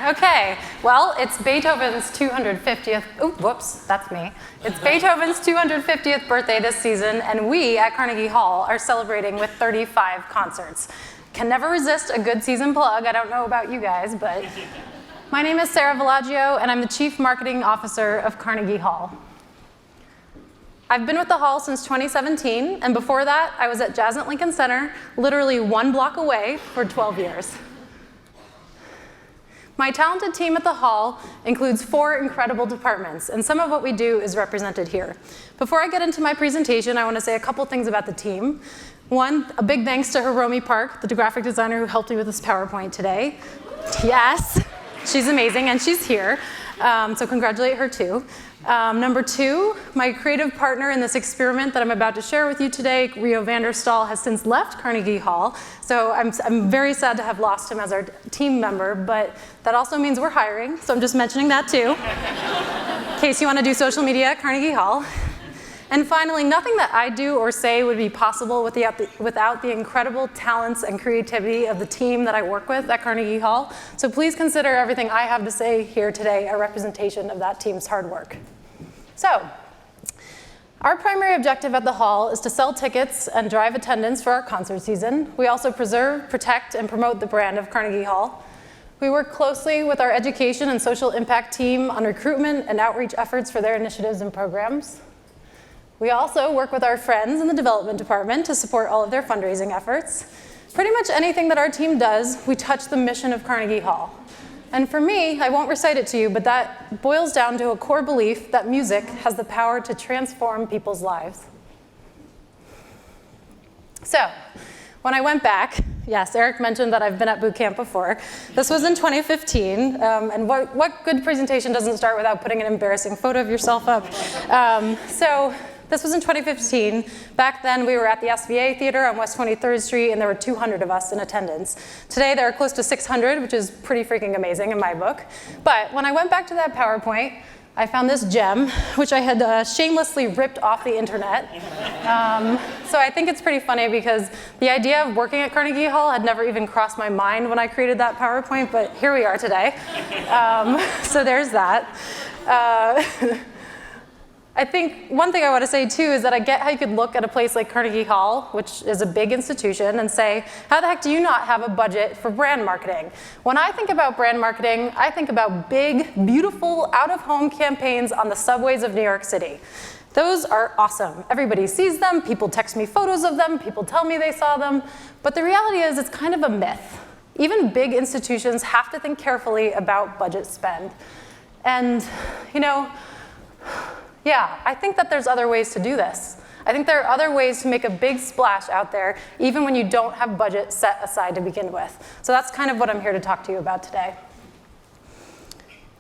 Okay. Well, it's Beethoven's 250th, oh, whoops, that's me. It's Beethoven's 250th birthday this season, and we at Carnegie Hall are celebrating with 35 concerts. Can never resist a good season plug. I don't know about you guys, but my name is Sara, and I'm the Chief Marketing Officer of Carnegie Hall. I've been with the Hall since 2017, and before that, I was at Jazz at Lincoln Center, literally 1 block away for 12 years. My talented team at the Hall includes 4 incredible departments, and some of what we do is represented here. Before I get into my presentation, I want to say a couple things about the team. One, a big thanks to Hiromi Park, the graphic designer who helped me with this PowerPoint today. Yes, she's amazing, and she's here, so congratulate her too. Number 2, my creative partner in this experiment that I'm about to share with you today, Rio Vanderstaal, has since left Carnegie Hall, so I'm very sad to have lost him as our team member, but that also means we're hiring, so I'm just mentioning that too, in case you want to do social media at Carnegie Hall. And finally, nothing that I do or say would be possible without the incredible talents and creativity of the team that I work with at Carnegie Hall, so please consider everything I have to say here today a representation of that team's hard work. So, our primary objective at the Hall is to sell tickets and drive attendance for our concert season. We also preserve, protect, and promote the brand of Carnegie Hall. We work closely with our education and social impact team on recruitment and outreach efforts for their initiatives and programs. We also work with our friends in the development department to support all of their fundraising efforts. Pretty much anything that our team does, we touch the mission of Carnegie Hall. And for me, I won't recite it to you, but that boils down to a core belief that music has the power to transform people's lives. So, when I went back, yes, Eric mentioned that I've been at boot camp before. This was in 2015, and what good presentation doesn't start without putting an embarrassing photo of yourself up? This was in 2015. Back then, we were at the SVA Theater on West 23rd Street, and there were 200 of us in attendance. Today, there are close to 600, which is pretty freaking amazing in my book. But when I went back to that PowerPoint, I found this gem, which I had shamelessly ripped off the internet. So I think it's pretty funny because the idea of working at Carnegie Hall had never even crossed my mind when I created that PowerPoint, but here we are today. So there's that. I think one thing I want to say too is that I get how you could look at a place like Carnegie Hall, which is a big institution, and say, how the heck do you not have a budget for brand marketing? When I think about brand marketing, I think about big, beautiful, out-of-home campaigns on the subways of New York City. Those are awesome. Everybody sees them, people text me photos of them, people tell me they saw them, but the reality is it's kind of a myth. Even big institutions have to think carefully about budget spend. And, you know, yeah, I think that there's other ways to do this. I think there are other ways to make a big splash out there, even when you don't have budget set aside to begin with. So that's kind of what I'm here to talk to you about today.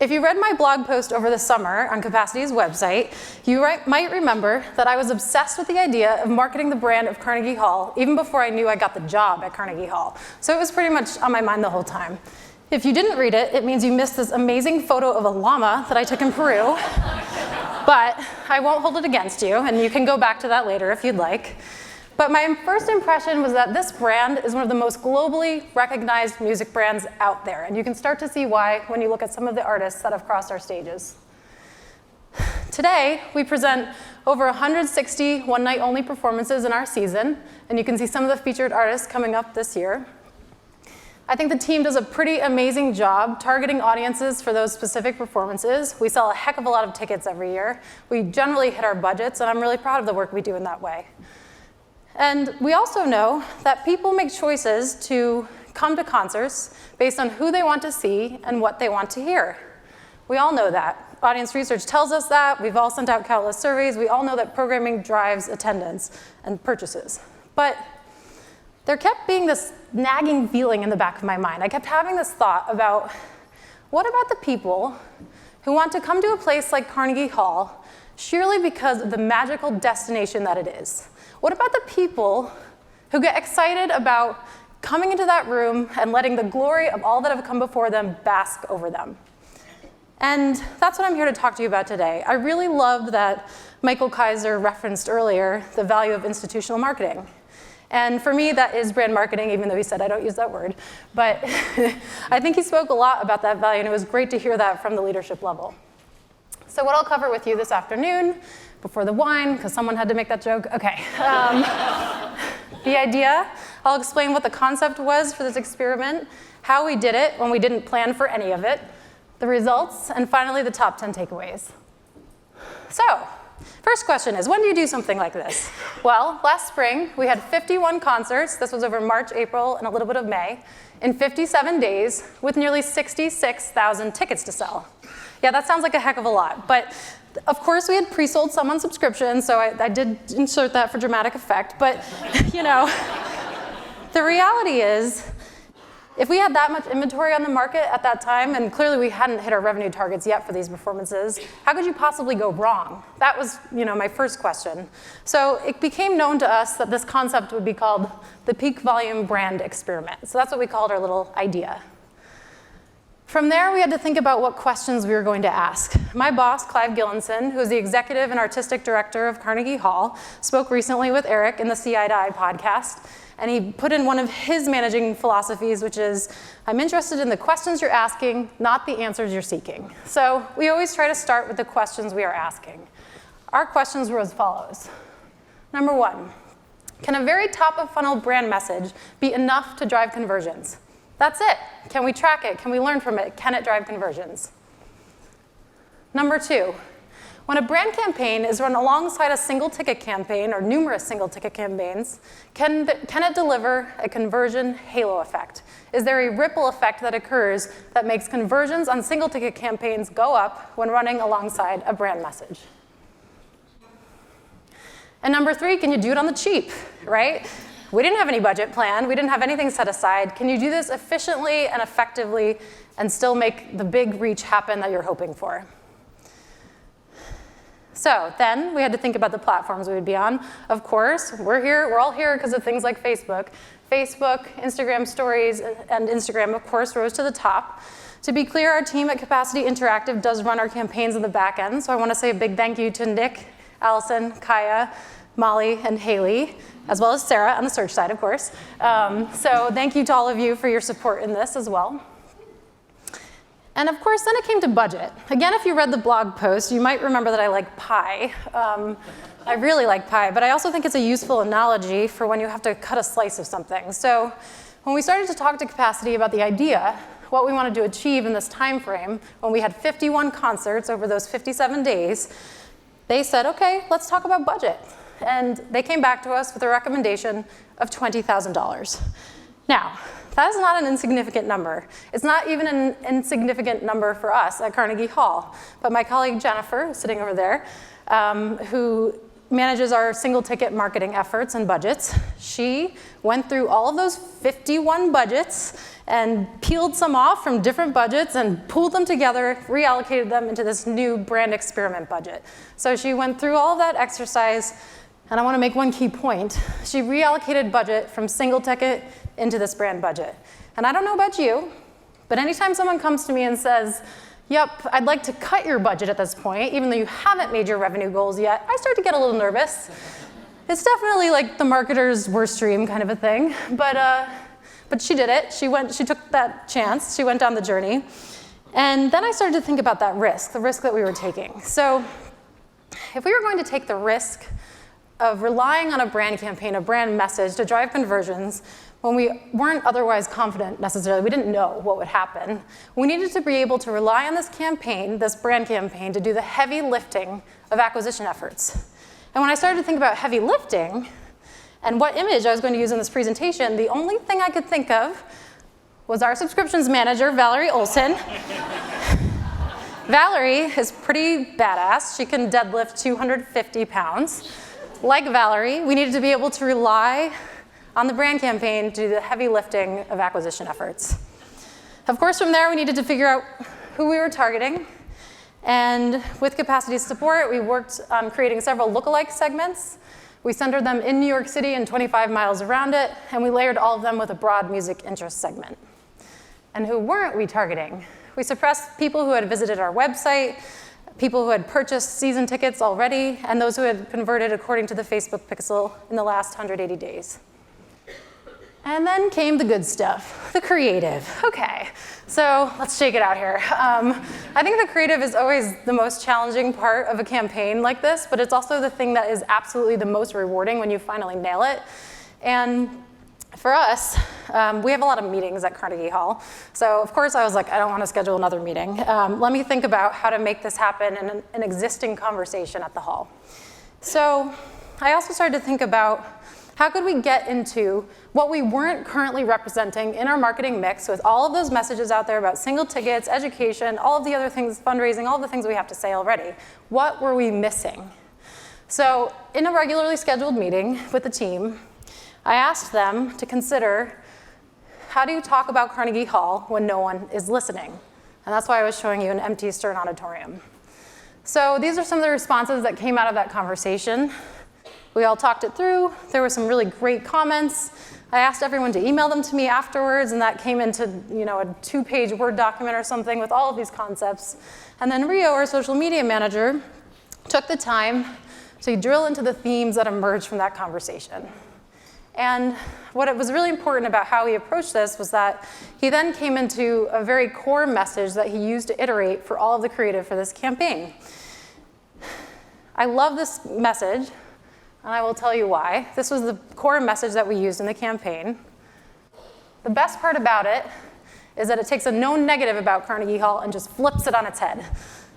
If you read my blog post over the summer on Capacity's website, you might remember that I was obsessed with the idea of marketing the brand of Carnegie Hall, even before I knew I got the job at Carnegie Hall. So it was pretty much on my mind the whole time. If you didn't read it, it means you missed this amazing photo of a llama that I took in Peru. But I won't hold it against you, and you can go back to that later if you'd like. But my first impression was that this brand is one of the most globally recognized music brands out there, and you can start to see why when you look at some of the artists that have crossed our stages. Today, we present over 160 one-night-only performances in our season, and you can see some of the featured artists coming up this year. I think the team does a pretty amazing job targeting audiences for those specific performances. We sell a heck of a lot of tickets every year. We generally hit our budgets, and I'm really proud of the work we do in that way. And we also know that people make choices to come to concerts based on who they want to see and what they want to hear. We all know that. Audience research tells us that. We've all sent out countless surveys. We all know that programming drives attendance and purchases. But there kept being this nagging feeling in the back of my mind. I kept having this thought about, what about the people who want to come to a place like Carnegie Hall surely because of the magical destination that it is? What about the people who get excited about coming into that room and letting the glory of all that have come before them bask over them? And that's what I'm here to talk to you about today. I really loved that Michael Kaiser referenced earlier the value of institutional marketing. And for me, that is brand marketing, even though he said I don't use that word. But I think he spoke a lot about that value, and it was great to hear that from the leadership level. So what I'll cover with you this afternoon, before the wine, because someone had to make that joke. Okay. The idea, I'll explain what the concept was for this experiment, how we did it when we didn't plan for any of it, the results, and finally the top 10 takeaways. So, first question is, when do you do something like this? Well, last spring, we had 51 concerts. This was over March, April, and a little bit of May, in 57 days, with nearly 66,000 tickets to sell. Yeah, that sounds like a heck of a lot, but of course we had pre-sold some on subscription, so I did insert that for dramatic effect, but you know, the reality is, if we had that much inventory on the market at that time, and clearly we hadn't hit our revenue targets yet for these performances, how could you possibly go wrong? That was, my first question. So it became known to us that this concept would be called the peak volume brand experiment. So that's what we called our little idea. From there, we had to think about what questions we were going to ask. My boss, Clive Gillinson, who is the executive and artistic director of Carnegie Hall, spoke recently with Eric in the CI to I podcast, and he put in one of his managing philosophies, which is, I'm interested in the questions you're asking, not the answers you're seeking. So we always try to start with the questions we are asking. Our questions were as follows. Number 1, can a very top-of-funnel brand message be enough to drive conversions? That's it. Can we track it? Can we learn from it? Can it drive conversions? Number 2, when a brand campaign is run alongside a single ticket campaign or numerous single ticket campaigns, can it deliver a conversion halo effect? Is there a ripple effect that occurs that makes conversions on single ticket campaigns go up when running alongside a brand message? And number 3, can you do it on the cheap, right? We didn't have any budget planned. We didn't have anything set aside. Can you do this efficiently and effectively and still make the big reach happen that you're hoping for? So then we had to think about the platforms we would be on. Of course, we're all here because of things like Facebook. Facebook, Instagram Stories, and Instagram, of course, rose to the top. To be clear, our team at Capacity Interactive does run our campaigns in the back end, so I want to say a big thank you to Nick, Allison, Kaya, Molly, and Haley, as well as Sara on the search side, of course. So thank you to all of you for your support in this as well. And of course, then it came to budget. Again, if you read the blog post, you might remember that I like pie. I really like pie, but I also think it's a useful analogy for when you have to cut a slice of something. So when we started to talk to Capacity about the idea, what we wanted to achieve in this time frame, when we had 51 concerts over those 57 days, they said, okay, let's talk about budget. And they came back to us with a recommendation of $20,000. Now, that is not an insignificant number. It's not even an insignificant number for us at Carnegie Hall. But my colleague Jennifer, who's sitting over there, who manages our single ticket marketing efforts and budgets, she went through all of those 51 budgets and peeled some off from different budgets and pulled them together, reallocated them into this new brand experiment budget. So she went through all of that exercise, and I want to make one key point. She reallocated budget from single ticket into this brand budget. And I don't know about you, but anytime someone comes to me and says, yep, I'd like to cut your budget at this point, even though you haven't made your revenue goals yet, I start to get a little nervous. It's definitely like the marketer's worst dream kind of a thing, but she did it. She took that chance. She went down the journey. And then I started to think about that risk, the risk that we were taking. So if we were going to take the risk of relying on a brand campaign, a brand message to drive conversions when we weren't otherwise confident necessarily, we didn't know what would happen, we needed to be able to rely on this campaign, this brand campaign, to do the heavy lifting of acquisition efforts. And when I started to think about heavy lifting and what image I was going to use in this presentation, the only thing I could think of was our subscriptions manager, Valerie Olson. Valerie is pretty badass. She can deadlift 250 pounds. Like Valerie, we needed to be able to rely on the brand campaign to do the heavy lifting of acquisition efforts. Of course, from there, we needed to figure out who we were targeting. And with Capacity support, we worked on creating several lookalike segments. We centered them in New York City and 25 miles around it, and we layered all of them with a broad music interest segment. And who weren't we targeting? We suppressed people who had visited our website, people who had purchased season tickets already, and those who had converted according to the Facebook pixel in the last 180 days. And then came the good stuff, the creative. Okay, so let's shake it out here. I think the creative is always the most challenging part of a campaign like this, but it's also the thing that is absolutely the most rewarding when you finally nail it. And for us, we have a lot of meetings at Carnegie Hall. So of course I was like, I don't want to schedule another meeting. Let me think about how to make this happen in an existing conversation at the hall. So I also started to think about how could we get into what we weren't currently representing in our marketing mix with all of those messages out there about single tickets, education, all of the other things, fundraising, all the things we have to say already. What were we missing? So in a regularly scheduled meeting with the team, I asked them to consider, how do you talk about Carnegie Hall when no one is listening? And that's why I was showing you an empty Stern auditorium. So these are some of the responses that came out of that conversation. We all talked it through. There were some really great comments. I asked everyone to email them to me afterwards, and that came into a 2-page Word document or something with all of these concepts. And then Rio, our social media manager, took the time to drill into the themes that emerged from that conversation. And what was really important about how he approached this was that he then came into a very core message that he used to iterate for all of the creative for this campaign. I love this message, and I will tell you why. This was the core message that we used in the campaign. The best part about it is that it takes a known negative about Carnegie Hall and just flips it on its head.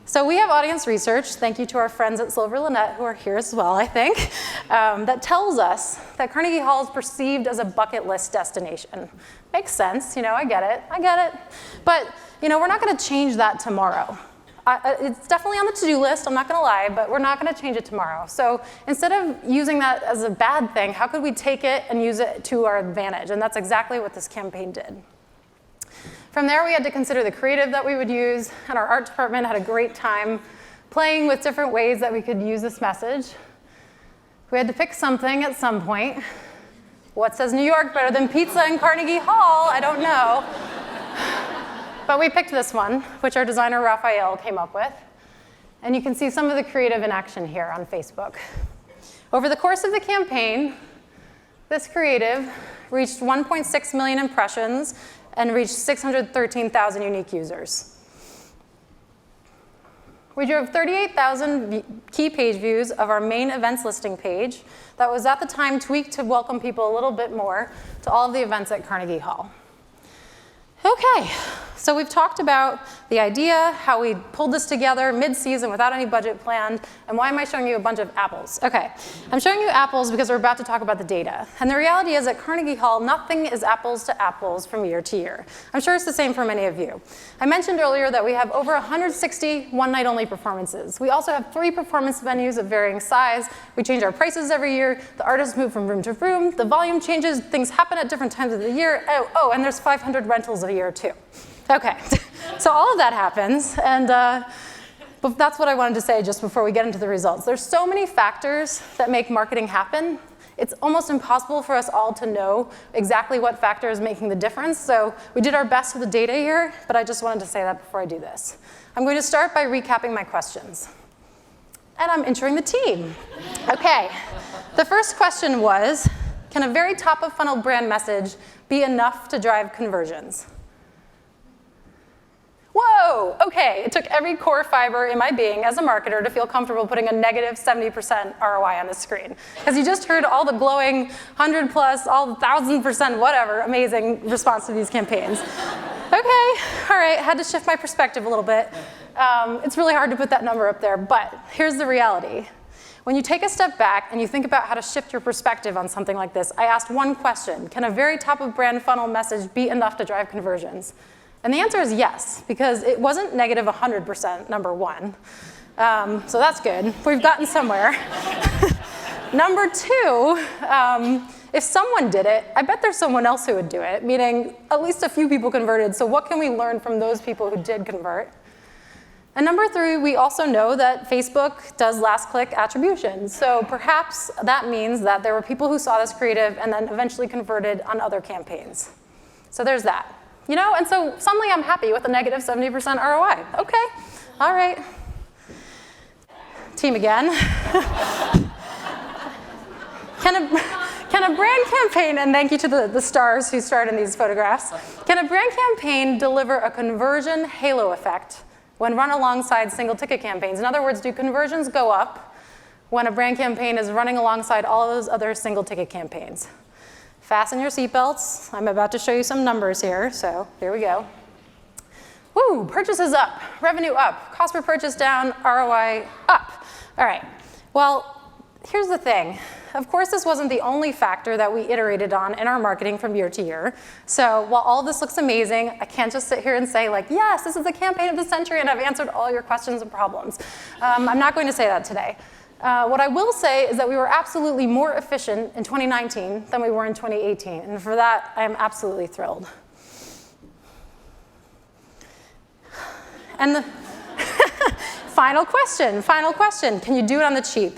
So we have audience research, thank you to our friends at Silver Lynette, who are here as well, I think, that tells us that Carnegie Hall is perceived as a bucket list destination. Makes sense, I get it. But, we're not gonna change that tomorrow. It's definitely on the to-do list, I'm not gonna lie, but we're not gonna change it tomorrow. So instead of using that as a bad thing, how could we take it and use it to our advantage? And that's exactly what this campaign did. From there, we had to consider the creative that we would use, and our art department had a great time playing with different ways that we could use this message. We had to pick something at some point. What says New York better than pizza in Carnegie Hall? I don't know. But we picked this one, which our designer Raphael came up with. And you can see some of the creative in action here on Facebook. Over the course of the campaign, this creative reached 1.6 million impressions and reached 613,000 unique users. We drove 38,000 key page views of our main events listing page that was at the time tweaked to welcome people a little bit more to all of the events at Carnegie Hall. Okay, so we've talked about the idea, how we pulled this together mid-season without any budget planned, and why am I showing you a bunch of apples? Okay, I'm showing you apples because we're about to talk about the data. And the reality is at Carnegie Hall, nothing is apples to apples from year to year. I'm sure it's the same for many of you. I mentioned earlier that we have over 160 one-night-only performances. We also have 3 performance venues of varying size. We change our prices every year. The artists move from room to room. The volume changes. Things happen at different times of the year. Oh, and there's 500 rentals a year too. Okay, so all of that happens, and but that's what I wanted to say just before we get into the results. There's so many factors that make marketing happen. It's almost impossible for us all to know exactly what factor is making the difference, so we did our best with the data here, but I just wanted to say that before I do this. I'm going to start by recapping my questions. And I'm entering the team. Okay, the first question was, can a very top of funnel brand message be enough to drive conversions? Whoa, okay, it took every core fiber in my being as a marketer to feel comfortable putting a negative 70% ROI on the screen. Because you just heard all the glowing 100 plus, all the 1,000% whatever, amazing response to these campaigns. Okay, all right, had to shift my perspective a little bit. It's really hard to put that number up there, but here's the reality. When you take a step back and you think about how to shift your perspective on something like this, I asked one question: can a very top of brand funnel message be enough to drive conversions? And the answer is yes, because it wasn't negative 100%, number one. So that's good. We've gotten somewhere. Number two, if someone did it, I bet there's someone else who would do it, meaning at least a few people converted. So what can we learn from those people who did convert? And number three, we also know that Facebook does last click attribution. So perhaps that means that there were people who saw this creative and then eventually converted on other campaigns. So there's that. And so suddenly I'm happy with a negative 70% ROI. Okay, all right. Team again. Can Can a brand campaign, and thank you to the stars who starred in these photographs, can a brand campaign deliver a conversion halo effect when run alongside single ticket campaigns? In other words, do conversions go up when a brand campaign is running alongside all of those other single ticket campaigns? Fasten your seatbelts. I'm about to show you some numbers here, so here we go. Woo, purchases up, revenue up, cost per purchase down, ROI up. All right, well, here's the thing. Of course, this wasn't the only factor that we iterated on in our marketing from year to year. So while all this looks amazing, I can't just sit here and say, like, yes, this is the campaign of the century and I've answered all your questions and problems. I'm not going to say that today. What I will say is that we were absolutely more efficient in 2019 than we were in 2018. And for that, I am absolutely thrilled. And the final question. Can you do it on the cheap?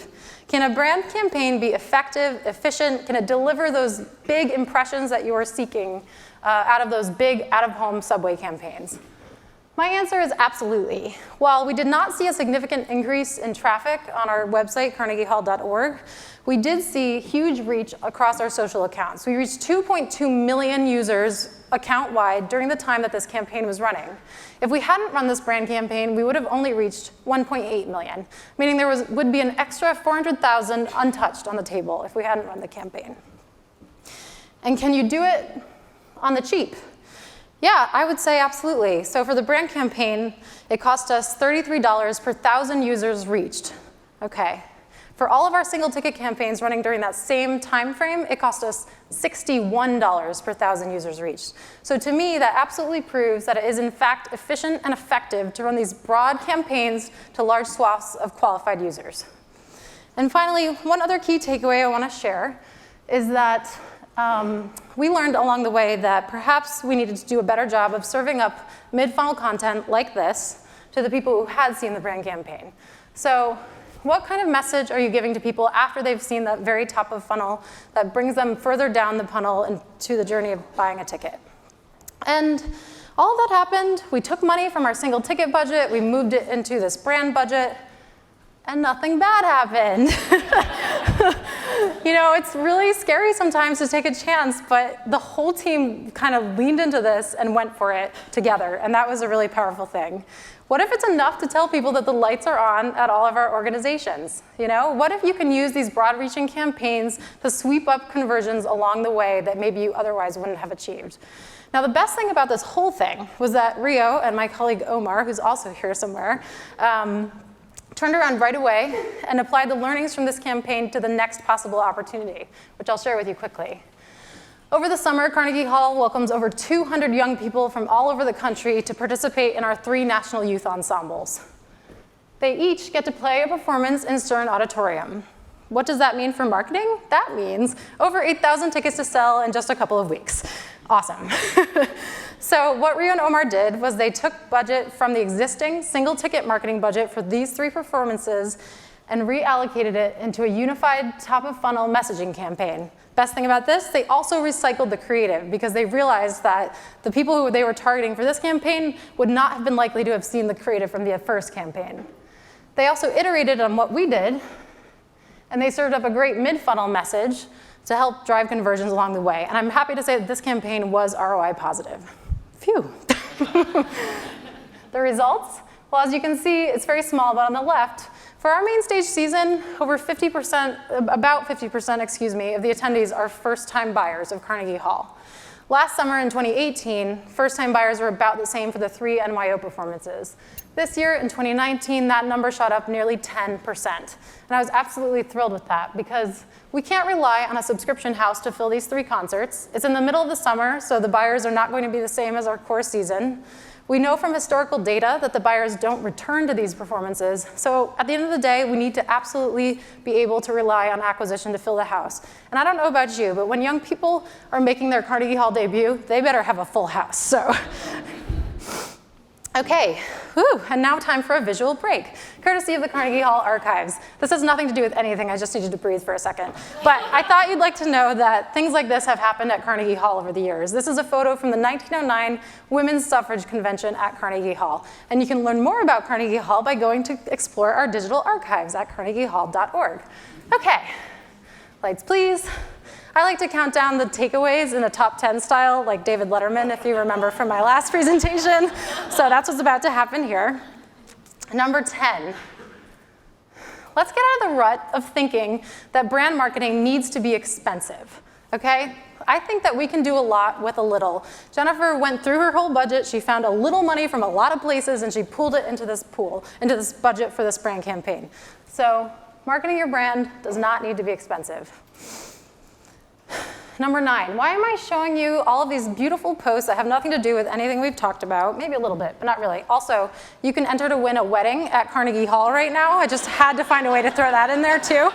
Can a brand campaign be effective, efficient? Can it deliver those big impressions that you are seeking out of those big out-of-home subway campaigns? My answer is absolutely. While we did not see a significant increase in traffic on our website, carnegiehall.org, we did see huge reach across our social accounts. We reached 2.2 million users account-wide during the time that this campaign was running. If we hadn't run this brand campaign, we would have only reached 1.8 million, meaning there would be an extra 400,000 untouched on the table if we hadn't run the campaign. And can you do it on the cheap? Yeah, I would say absolutely. So for the brand campaign, it cost us $33 per 1,000 users reached. Okay. For all of our single ticket campaigns running during that same time frame, it cost us $61 per 1,000 users reached. So to me, that absolutely proves that it is in fact efficient and effective to run these broad campaigns to large swaths of qualified users. And finally, one other key takeaway I want to share is that we learned along the way that perhaps we needed to do a better job of serving up mid-funnel content like this to the people who had seen the brand campaign. So what kind of message are you giving to people after they've seen that very top of funnel that brings them further down the funnel into the journey of buying a ticket? And all of that happened. We took money from our single ticket budget, we moved it into this brand budget, and nothing bad happened. You know, it's really scary sometimes to take a chance, but the whole team kind of leaned into this and went for it together, and that was a really powerful thing. What if it's enough to tell people that the lights are on at all of our organizations? You know, what if you can use these broad-reaching campaigns to sweep up conversions along the way that maybe you otherwise wouldn't have achieved? Now, the best thing about this whole thing was that Rio and my colleague Omar, who's also here somewhere, turned around right away and applied the learnings from this campaign to the next possible opportunity, which I'll share with you quickly. Over the summer, Carnegie Hall welcomes over 200 young people from all over the country to participate in our 3 national youth ensembles. They each get to play a performance in Stern Auditorium. What does that mean for marketing? That means over 8,000 tickets to sell in just a couple of weeks. Awesome. So what Rio and Omar did was they took budget from the existing single ticket marketing budget for these 3 performances and reallocated it into a unified top of funnel messaging campaign. Best thing about this, they also recycled the creative because they realized that the people who they were targeting for this campaign would not have been likely to have seen the creative from the first campaign. They also iterated on what we did, and they served up a great mid-funnel message to help drive conversions along the way. And I'm happy to say that this campaign was ROI positive. Phew. The results? Well, as you can see, it's very small, but on the left, for our main stage season, over 50%, about 50%, excuse me, of the attendees are first-time buyers of Carnegie Hall. Last summer in 2018, first-time buyers were about the same for the 3 NYO performances. This year, in 2019, that number shot up nearly 10%. And I was absolutely thrilled with that because we can't rely on a subscription house to fill these 3 concerts. It's in the middle of the summer, so the buyers are not going to be the same as our core season. We know from historical data that the buyers don't return to these performances. So at the end of the day, we need to absolutely be able to rely on acquisition to fill the house. And I don't know about you, but when young people are making their Carnegie Hall debut, they better have a full house. So. Okay, and now time for a visual break, courtesy of the Carnegie Hall archives. This has nothing to do with anything, I just needed to breathe for a second. But I thought you'd like to know that things like this have happened at Carnegie Hall over the years. This is a photo from the 1909 Women's Suffrage Convention at Carnegie Hall. And you can learn more about Carnegie Hall by going to explore our digital archives at carnegiehall.org. Okay, lights please. I like to count down the takeaways in a top 10 style, like David Letterman, if you remember from my last presentation. So that's what's about to happen here. Number 10. Let's get out of the rut of thinking that brand marketing needs to be expensive, okay? I think that we can do a lot with a little. Jennifer went through her whole budget. She found a little money from a lot of places, and she pulled it into this pool, into this budget for this brand campaign. So marketing your brand does not need to be expensive. Number 9, why am I showing you all of these beautiful posts that have nothing to do with anything we've talked about? Maybe a little bit, but not really. Also, you can enter to win a wedding at Carnegie Hall right now. I just had to find a way to throw that in there too.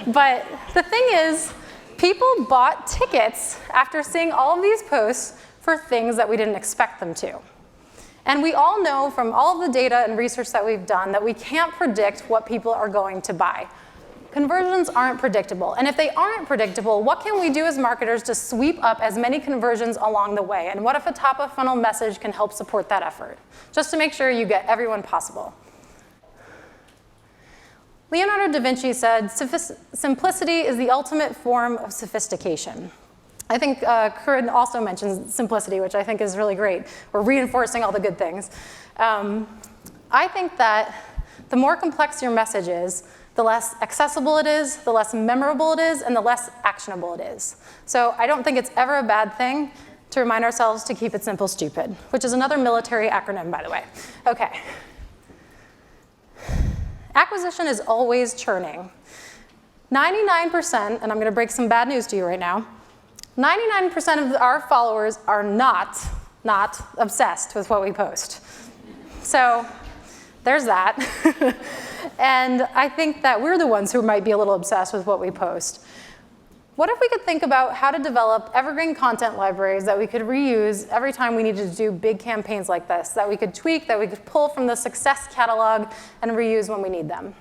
But the thing is, people bought tickets after seeing all of these posts for things that we didn't expect them to. And we all know from all of the data and research that we've done that we can't predict what people are going to buy. Conversions aren't predictable. And if they aren't predictable, what can we do as marketers to sweep up as many conversions along the way? And what if a top-of-funnel message can help support that effort? Just to make sure you get everyone possible. Leonardo da Vinci said, simplicity is the ultimate form of sophistication. I think Corinne also mentions simplicity, which I think is really great. We're reinforcing all the good things. I think that the more complex your message is, the less accessible it is, the less memorable it is, and the less actionable it is. So I don't think it's ever a bad thing to remind ourselves to keep it simple, stupid, which is another military acronym, by the way. Okay. Acquisition is always churning. 99%, and I'm going to break some bad news to you right now, 99% of our followers are not obsessed with what we post. So there's that. And I think that we're the ones who might be a little obsessed with what we post. What if we could think about how to develop evergreen content libraries that we could reuse every time we needed to do big campaigns like this, that we could tweak, that we could pull from the success catalog and reuse when we need them?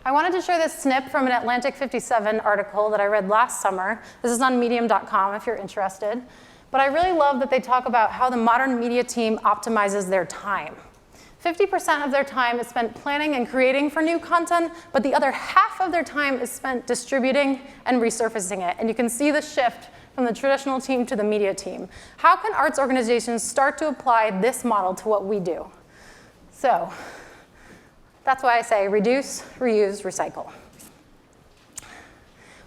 I wanted to share this snip from an Atlantic 57 article that I read last summer. This is on medium.com if you're interested. But I really love that they talk about how the modern media team optimizes their time. 50% of their time is spent planning and creating for new content, but the other half of their time is spent distributing and resurfacing it. And you can see the shift from the traditional team to the media team. How can arts organizations start to apply this model to what we do? So that's why I say reduce, reuse, recycle.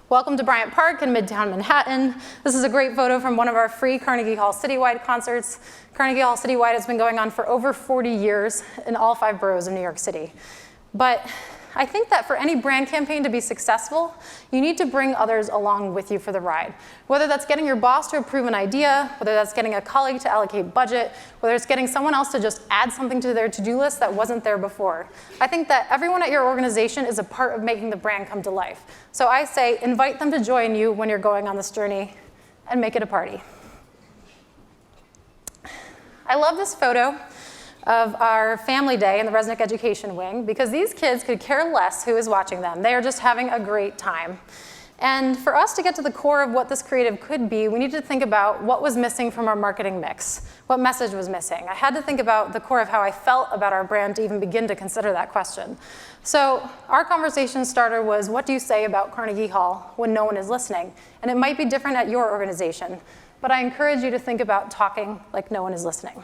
Welcome to Bryant Park in Midtown Manhattan. This is a great photo from one of our free Carnegie Hall Citywide concerts. Carnegie Hall Citywide has been going on for over 40 years in all 5 boroughs of New York City. But I think that for any brand campaign to be successful, you need to bring others along with you for the ride. Whether that's getting your boss to approve an idea, whether that's getting a colleague to allocate budget, whether it's getting someone else to just add something to their to-do list that wasn't there before. I think that everyone at your organization is a part of making the brand come to life. So I say invite them to join you when you're going on this journey and make it a party. I love this photo of our family day in the Resnick Education Wing because these kids could care less who is watching them. They are just having a great time. And for us to get to the core of what this creative could be, we need to think about what was missing from our marketing mix. What message was missing? I had to think about the core of how I felt about our brand to even begin to consider that question. So our conversation starter was, what do you say about Carnegie Hall when no one is listening? And it might be different at your organization, but I encourage you to think about talking like no one is listening.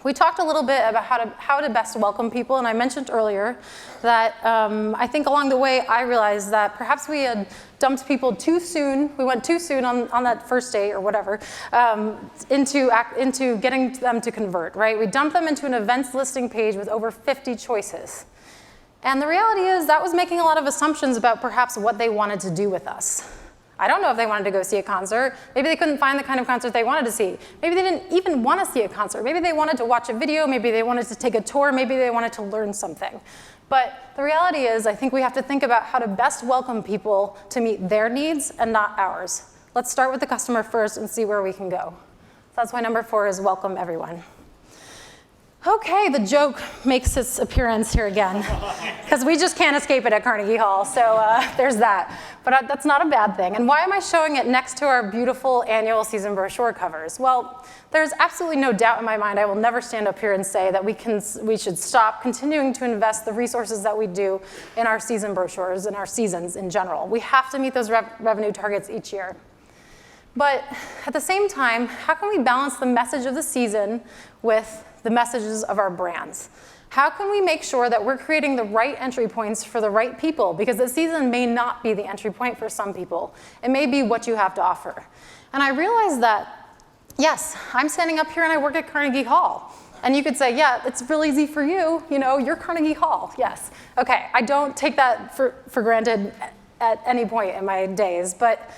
We talked a little bit about how to best welcome people, and I mentioned earlier that I think along the way I realized that perhaps we had dumped people too soon. We went too soon on that first date or whatever into getting them to convert, right? We dumped them into an events listing page with over 50 choices. And the reality is that was making a lot of assumptions about perhaps what they wanted to do with us. I don't know if they wanted to go see a concert. Maybe they couldn't find the kind of concert they wanted to see. Maybe they didn't even want to see a concert. Maybe they wanted to watch a video. Maybe they wanted to take a tour. Maybe they wanted to learn something. But the reality is, I think we have to think about how to best welcome people to meet their needs and not ours. Let's start with the customer first and see where we can go. So that's why number 4 is welcome everyone. Okay, the joke makes its appearance here again, because we just can't escape it at Carnegie Hall, so there's that. but that's not a bad thing. And why am I showing it next to our beautiful annual season brochure covers? Well, there's absolutely no doubt in my mind I will never stand up here and say that we should stop continuing to invest the resources that we do in our season brochures and our seasons in general. We have to meet those revenue targets each year. But at the same time, how can we balance the message of the season with the messages of our brands? How can we make sure that we're creating the right entry points for the right people? Because the season may not be the entry point for some people. It may be what you have to offer. And I realized that, yes, I'm standing up here and I work at Carnegie Hall. And you could say, yeah, it's real easy for you. You know, you're Carnegie Hall. Yes. Okay, I don't take that for granted at any point in my days. But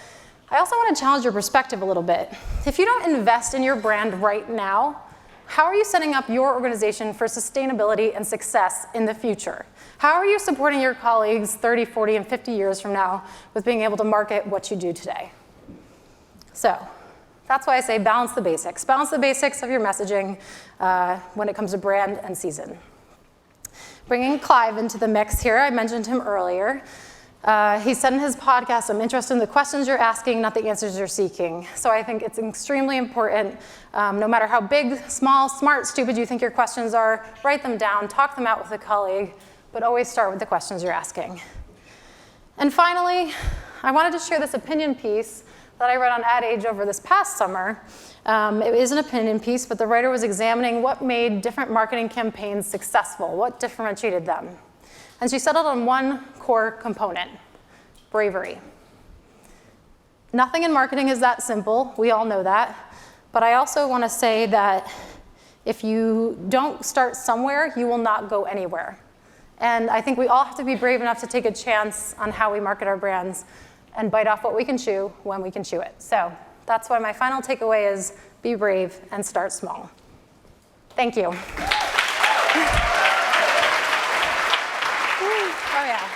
I also want to challenge your perspective a little bit. If you don't invest in your brand right now, how are you setting up your organization for sustainability and success in the future? How are you supporting your colleagues 30, 40, and 50 years from now with being able to market what you do today? So that's why I say balance the basics. Balance the basics of your messaging when it comes to brand and season. Bringing Clive into the mix here, I mentioned him earlier. He said in his podcast, I'm interested in the questions you're asking, not the answers you're seeking. So I think it's extremely important, no matter how big, small, smart, stupid you think your questions are, write them down, talk them out with a colleague, but always start with the questions you're asking. And finally, I wanted to share this opinion piece that I read on Ad Age over this past summer. It is an opinion piece, but the writer was examining what made different marketing campaigns successful, what differentiated them. And she settled on one core component: bravery. Nothing in marketing is that simple. We all know that. But I also want to say that if you don't start somewhere, you will not go anywhere. And I think we all have to be brave enough to take a chance on how we market our brands and bite off what we can chew when we can chew it. So that's why my final takeaway is be brave and start small. Thank you. Oh, yeah.